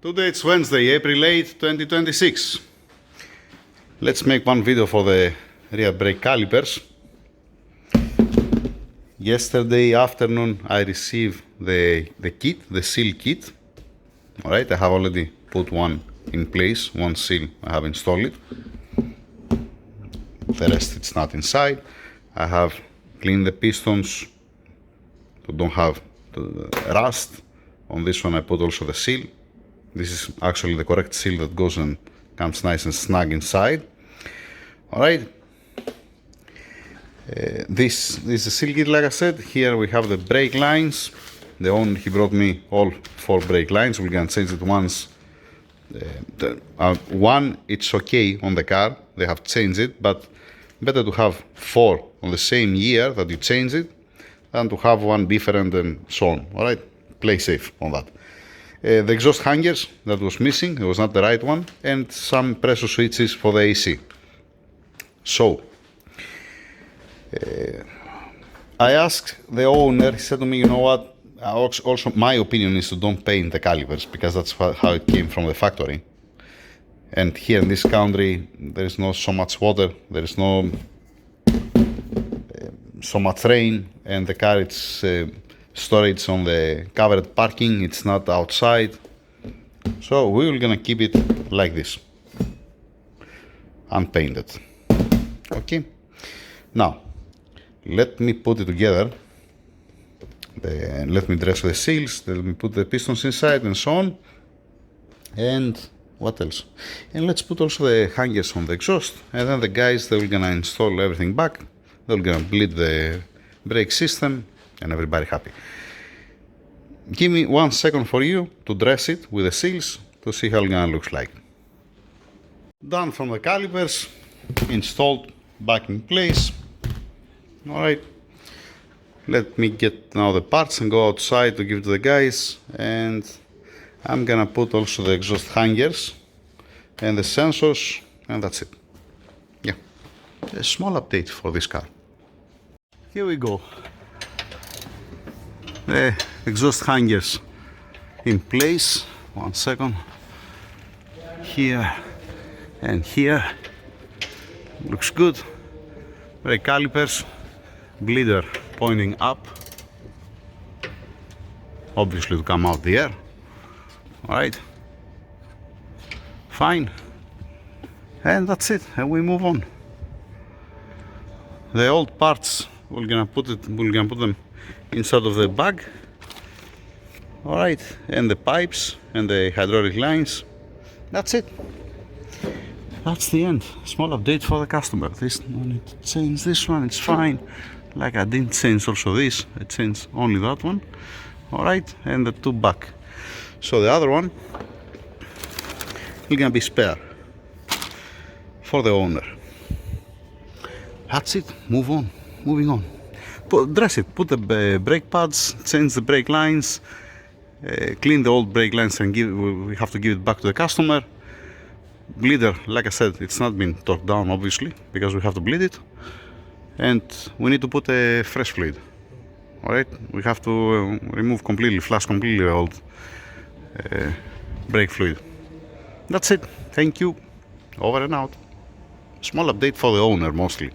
Today it's Wednesday, April 8, 2026. Let's make one video for the rear brake calipers. Yesterday afternoon I received the kit, the seal kit. Alright, I have already put one in place, one seal I have installed it. The rest it's not inside. I have cleaned the pistons to don't have rust. On this one I put also the seal. This is actually the correct seal that goes and comes nice and snug inside. Alright. This is a seal kit, like I said. Here we have the brake lines. The owner, he brought me all 4 brake lines. We're gonna change it once. One, it's okay on the car. They have changed it, but better to have 4 on the same year that you change it than to have one different and so on. Alright, play safe on that. The exhaust hangers that was missing, it was not the right one, and some pressure switches for the AC. So, I asked the owner, he said to me, you know what, also my opinion is to don't paint the calipers, because that's how it came from the factory. And here in this country, there is not so much water, there is no so much rain, and the car, it's storage on the covered parking, it's not outside. So we're gonna keep it like this, unpainted. Okay, now let me put it together. Let me dress the seals, let me put the pistons inside and so on. And what else? And let's put also the hangers on the exhaust, and then the guys, they're gonna install everything back. They're gonna bleed the brake system and everybody happy. Give me 1 second for you to dress it with the seals to see how it's gonna look like. Done from the calipers, installed back in place. Alright, let me get now the parts and go outside to give to the guys, and I'm gonna put also the exhaust hangers and the sensors, and that's it. Yeah, a small update for this car. Here we go. The exhaust hangers in place. 1 second. Here and here. Looks good. Brake calipers. Bleeder pointing up. Obviously to come out the air. Alright. Fine. And that's it. And we move on. The old parts, we're gonna put them inside of the bag. Alright, and the pipes and the hydraulic lines. That's it. That's the end. Small update for the customer. This one, need to change this one, it's fine. Like I didn't change also this, I changed only that one. Alright, and the 2 back. So the other one is gonna be spare for the owner. That's it. Move on. Moving on. Dress it, put the brake pads, change the brake lines, clean the old brake lines, and we have to give it back to the customer. Bleeder, like I said, it's not been torqued down obviously, because we have to bleed it, and we need to put a fresh fluid. Alright, we have to remove completely, flush completely the old brake fluid. That's it, thank you, over and out. Small update for the owner mostly.